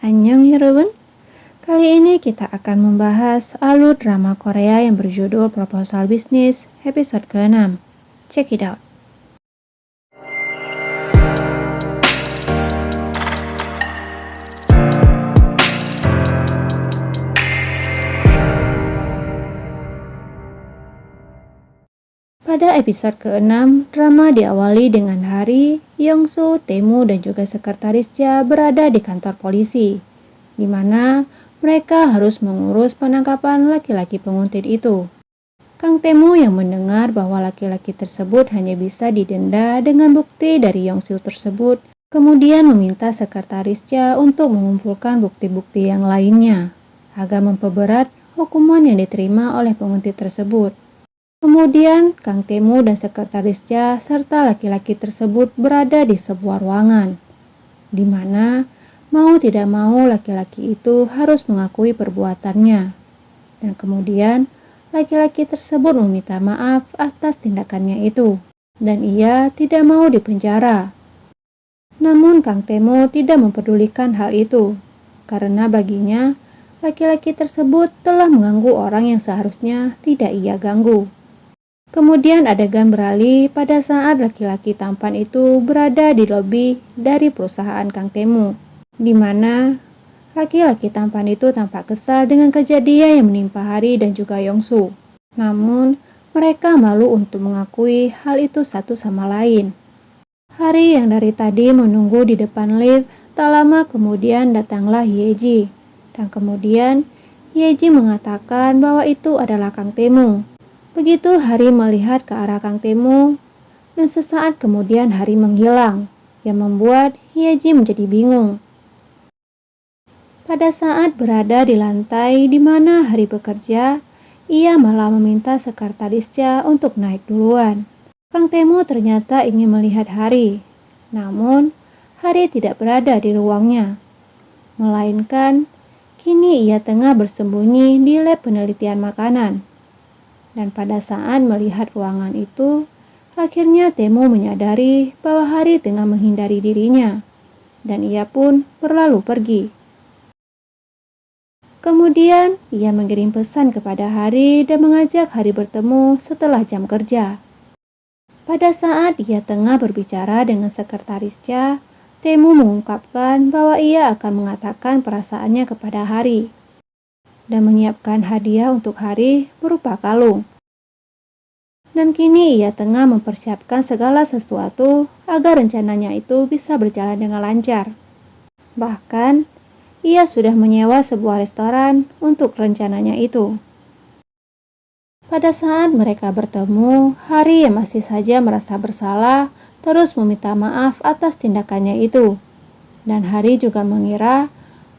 Annyeong Hirobun. Kali ini kita akan membahas alur drama Korea yang berjudul Proposal Bisnis episode ke-6. Check it out. Pada episode ke-6, drama diawali dengan Hari, Yongsu, Taemu, dan juga sekretarisnya berada di kantor polisi, di mana mereka harus mengurus penangkapan laki-laki penguntit itu. Kang Taemu yang mendengar bahwa laki-laki tersebut hanya bisa didenda dengan bukti dari Yongsu tersebut, kemudian meminta sekretarisnya untuk mengumpulkan bukti-bukti yang lainnya, agar memperberat hukuman yang diterima oleh penguntit tersebut. Kemudian, Kang Taemu dan sekretarisnya serta laki-laki tersebut berada di sebuah ruangan, di mana mau tidak mau laki-laki itu harus mengakui perbuatannya. Dan kemudian, laki-laki tersebut meminta maaf atas tindakannya itu, dan ia tidak mau dipenjara. Namun, Kang Taemu tidak mempedulikan hal itu, karena baginya, laki-laki tersebut telah mengganggu orang yang seharusnya tidak ia ganggu. Kemudian adegan beralih pada saat laki-laki tampan itu berada di lobi dari perusahaan Kang Taemu, di mana laki-laki tampan itu tampak kesal dengan kejadian yang menimpa Hari dan juga Yongsu. Namun, mereka malu untuk mengakui hal itu satu sama lain. Hari yang dari tadi menunggu di depan lift, tak lama kemudian datanglah Hyeji. Dan kemudian, Hyeji mengatakan bahwa itu adalah Kang Taemu. Begitu Hari melihat ke arah Kang Taemu, dan sesaat kemudian Hari menghilang, yang membuat Hyeji menjadi bingung. Pada saat berada di lantai di mana Hari bekerja, ia malah meminta sekretarisnya untuk naik duluan. Kang Taemu ternyata ingin melihat Hari, namun Hari tidak berada di ruangnya, melainkan kini ia tengah bersembunyi di lab penelitian makanan. Dan pada saat melihat ruangan itu, akhirnya Taemu menyadari bahwa Hari tengah menghindari dirinya, dan ia pun berlalu pergi. Kemudian, ia mengirim pesan kepada Hari dan mengajak Hari bertemu setelah jam kerja. Pada saat ia tengah berbicara dengan sekretarisnya, Taemu mengungkapkan bahwa ia akan mengatakan perasaannya kepada Hari dan menyiapkan hadiah untuk Hari berupa kalung. Dan kini ia tengah mempersiapkan segala sesuatu agar rencananya itu bisa berjalan dengan lancar. Bahkan, ia sudah menyewa sebuah restoran untuk rencananya itu. Pada saat mereka bertemu, Hari yang masih saja merasa bersalah terus meminta maaf atas tindakannya itu. Dan Hari juga mengira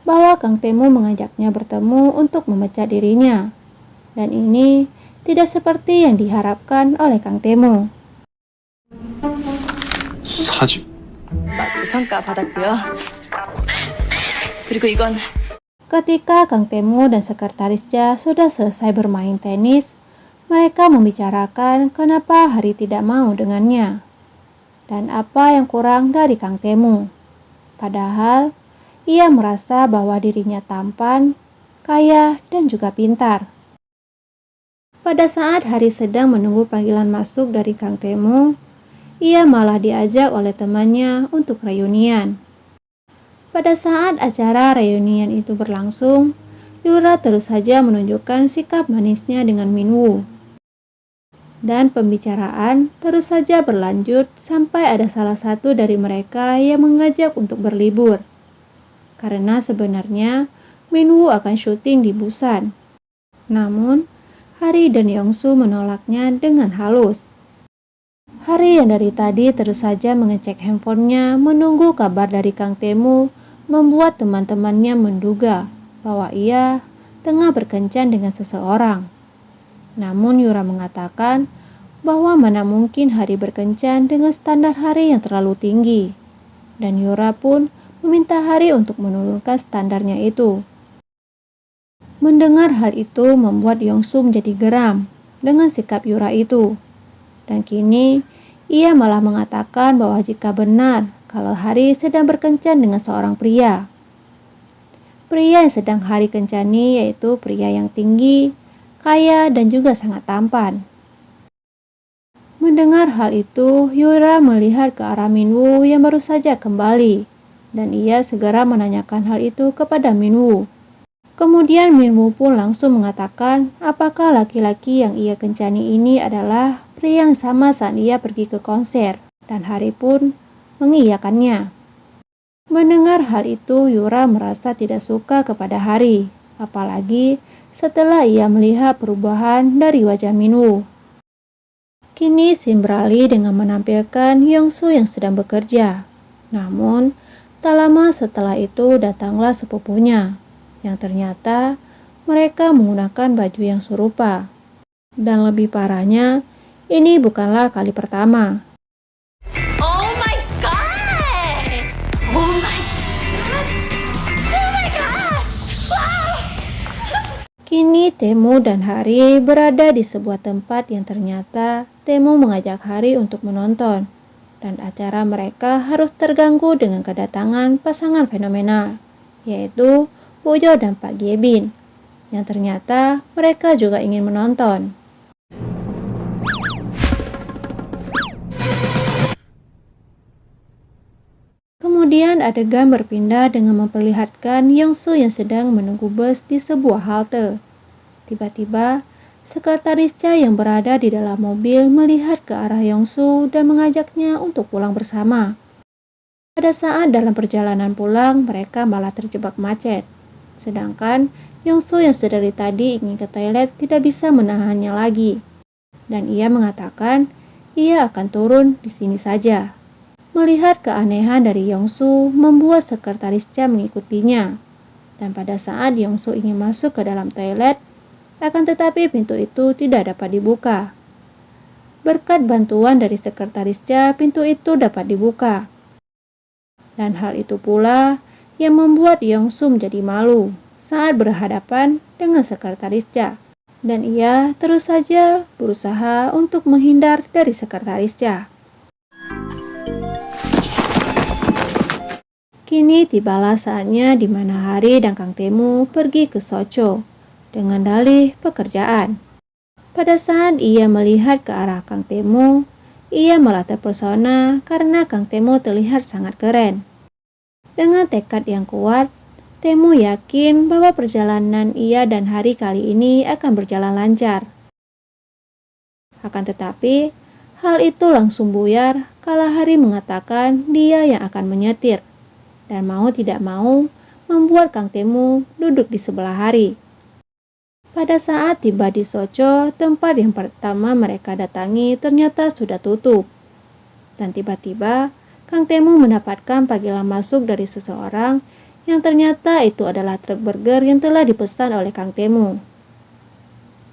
bahwa Kang Taemu mengajaknya bertemu untuk memecat dirinya. Dan ini tidak seperti yang diharapkan oleh Kang Taemu. 사주. 맛으로 평가받았고요. 그리고 이건 Ketika Kang Taemu dan sekretarisnya sudah selesai bermain tenis, mereka membicarakan kenapa Hari tidak mau dengannya dan apa yang kurang dari Kang Taemu. Padahal, ia merasa bahwa dirinya tampan, kaya, dan juga pintar. Pada saat Hari sedang menunggu panggilan masuk dari Kang Taemu, ia malah diajak oleh temannya untuk reunian. Pada saat acara reunian itu berlangsung, Yura terus saja menunjukkan sikap manisnya dengan Minwoo. Dan pembicaraan terus saja berlanjut sampai ada salah satu dari mereka yang mengajak untuk berlibur. Karena sebenarnya Minwoo akan syuting di Busan. Namun, Hari dan Yongsu menolaknya dengan halus. Hari yang dari tadi terus saja mengecek handphonenya menunggu kabar dari Kang Taemu membuat teman-temannya menduga bahwa ia tengah berkencan dengan seseorang. Namun Yura mengatakan bahwa mana mungkin Hari berkencan dengan standar Hari yang terlalu tinggi. Dan Yura pun meminta Hari untuk menurunkan standarnya itu. Mendengar hal itu membuat Yongsu menjadi geram dengan sikap Yura itu. Dan kini ia malah mengatakan bahwa jika benar kalau Hari sedang berkencan dengan seorang pria. pria yang sedang hari kencani, yaitu pria yang tinggi, kaya, dan juga sangat tampan. Mendengar hal itu, Yura melihat ke arah Minwoo yang baru saja kembali, dan ia segera menanyakan hal itu kepada Minwoo. Kemudian Minwoo pun langsung mengatakan apakah laki-laki yang ia kencani ini adalah pria yang sama saat ia pergi ke konser, dan Hari pun mengiyakannya. Mendengar hal itu, Yura merasa tidak suka kepada Hari, apalagi setelah ia melihat perubahan dari wajah Minwoo. Kini scene beralih dengan menampilkan Yongsu yang sedang bekerja. Namun, tak lama setelah itu datanglah sepupunya, yang ternyata mereka menggunakan baju yang serupa. Dan lebih parahnya, ini bukanlah kali pertama. Oh my god! Oh my god! Oh my god! Wow! Kini Taemu dan Hari berada di sebuah tempat yang ternyata Taemu mengajak Hari untuk menonton. Dan acara mereka harus terganggu dengan kedatangan pasangan fenomenal, yaitu Bojo dan Pak Gyebin, yang ternyata mereka juga ingin menonton. Kemudian adegan berpindah dengan memperlihatkan Yongsu yang sedang menunggu bus di sebuah halte. Tiba-tiba, sekretaris Cha yang berada di dalam mobil melihat ke arah Yongsu dan mengajaknya untuk pulang bersama. Pada saat dalam perjalanan pulang, mereka malah terjebak macet. Sedangkan Yongsu yang sedari tadi ingin ke toilet tidak bisa menahannya lagi. Dan ia mengatakan ia akan turun di sini saja. Melihat keanehan dari Yongsu membuat sekretaris Cha mengikutinya. Dan pada saat Yongsu ingin masuk ke dalam toilet, akan tetapi pintu itu tidak dapat dibuka. Berkat bantuan dari sekretaris Cha, pintu itu dapat dibuka. Dan hal itu pula yang membuat Yongsu menjadi malu saat berhadapan dengan sekretaris Cha. Dan ia terus saja berusaha untuk menghindar dari sekretaris Cha. Kini tibalah saatnya di mana Hari dan Kang Taemu pergi ke Socho dengan dalih pekerjaan. Pada saat ia melihat ke arah Kang Taemu, ia malah terpesona karena Kang Taemu terlihat sangat keren. Dengan tekad yang kuat, Taemu yakin bahwa perjalanan ia dan Hari kali ini akan berjalan lancar. Akan tetapi, hal itu langsung buyar kala Hari mengatakan dia yang akan menyetir, dan mau tidak mau membuat Kang Taemu duduk di sebelah Hari. Pada saat tiba di Socho, tempat yang pertama mereka datangi ternyata sudah tutup. Dan tiba-tiba, Kang Taemu mendapatkan panggilan masuk dari seseorang yang ternyata itu adalah truk burger yang telah dipesan oleh Kang Taemu.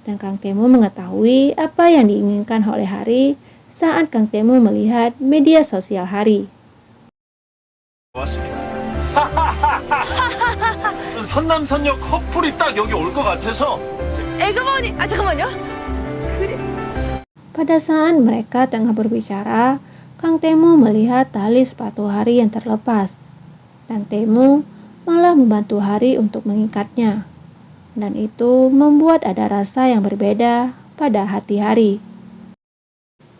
Dan Kang Taemu mengetahui apa yang diinginkan oleh Hari saat Kang Taemu melihat media sosial Hari. 선남선녀 커플이 딱 여기 올 것 같아서. 에그머니, 잠깐만요. 그래. Pada saat mereka tengah berbicara, Kang Taemu melihat tali sepatu Hari yang terlepas. Dan Taemu malah membantu Hari untuk mengikatnya. Dan itu membuat ada rasa yang berbeda pada hati Hari.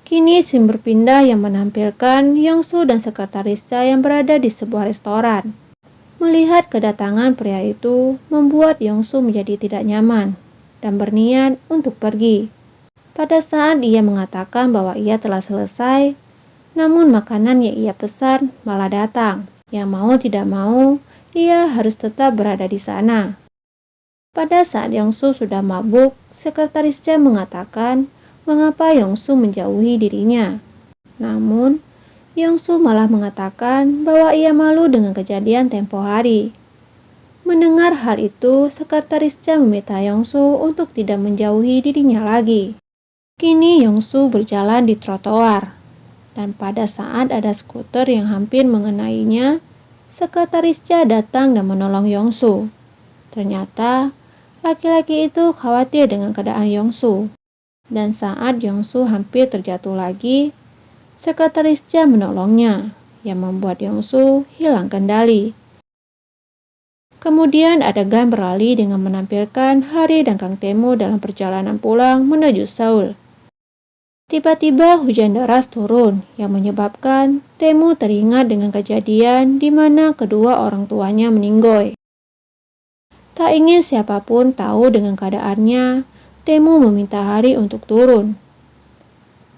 Kini scene berpindah yang menampilkan Yongsu dan sekretaris Cha yang berada di sebuah restoran. Melihat kedatangan pria itu membuat Yongsu menjadi tidak nyaman dan berniat untuk pergi. Pada saat ia mengatakan bahwa ia telah selesai, namun makanan yang ia pesan malah datang. Yang mau tidak mau, ia harus tetap berada di sana. Pada saat Yongsu sudah mabuk, sekretaris Cha mengatakan mengapa Yongsu menjauhi dirinya. Namun, Yongsu malah mengatakan bahwa ia malu dengan kejadian tempo hari. Mendengar hal itu, sekretaris Cha meminta Yongsu untuk tidak menjauhi dirinya lagi. Kini Yongsu berjalan di trotoar, dan pada saat ada skuter yang hampir mengenainya, sekretaris Cha datang dan menolong Yongsu. Ternyata, laki-laki itu khawatir dengan keadaan Yongsu. Dan saat Yongsu hampir terjatuh lagi, sekretaris Cha menolongnya, yang membuat Yongsu hilang kendali. Kemudian adegan beralih dengan menampilkan Hari dan Kang Temu dalam perjalanan pulang menuju Seoul. Tiba-tiba hujan deras turun yang menyebabkan Temu teringat dengan kejadian di mana kedua orang tuanya meninggoy. Tak ingin siapapun tahu dengan keadaannya, Temu meminta Hari untuk turun.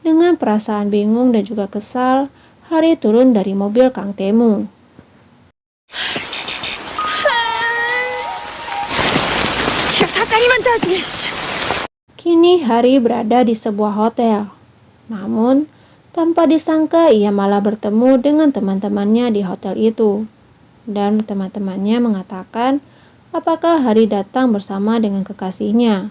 Dengan perasaan bingung dan juga kesal, Hari turun dari mobil Kang Temu. Kini Hari berada di sebuah hotel. Namun, tanpa disangka ia malah bertemu dengan teman-temannya di hotel itu. Dan teman-temannya mengatakan, apakah Hari datang bersama dengan kekasihnya.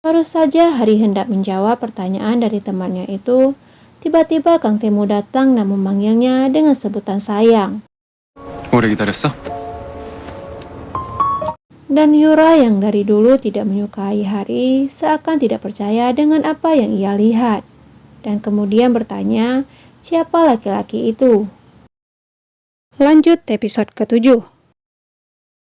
Baru saja Hari hendak menjawab pertanyaan dari temannya itu, tiba-tiba Kang Temu datang dan memanggilnya dengan sebutan sayang. 오래 기다렸어? Dan Yura yang dari dulu tidak menyukai Hari seakan tidak percaya dengan apa yang ia lihat. Dan kemudian bertanya, siapa laki-laki itu? Lanjut episode ke-7.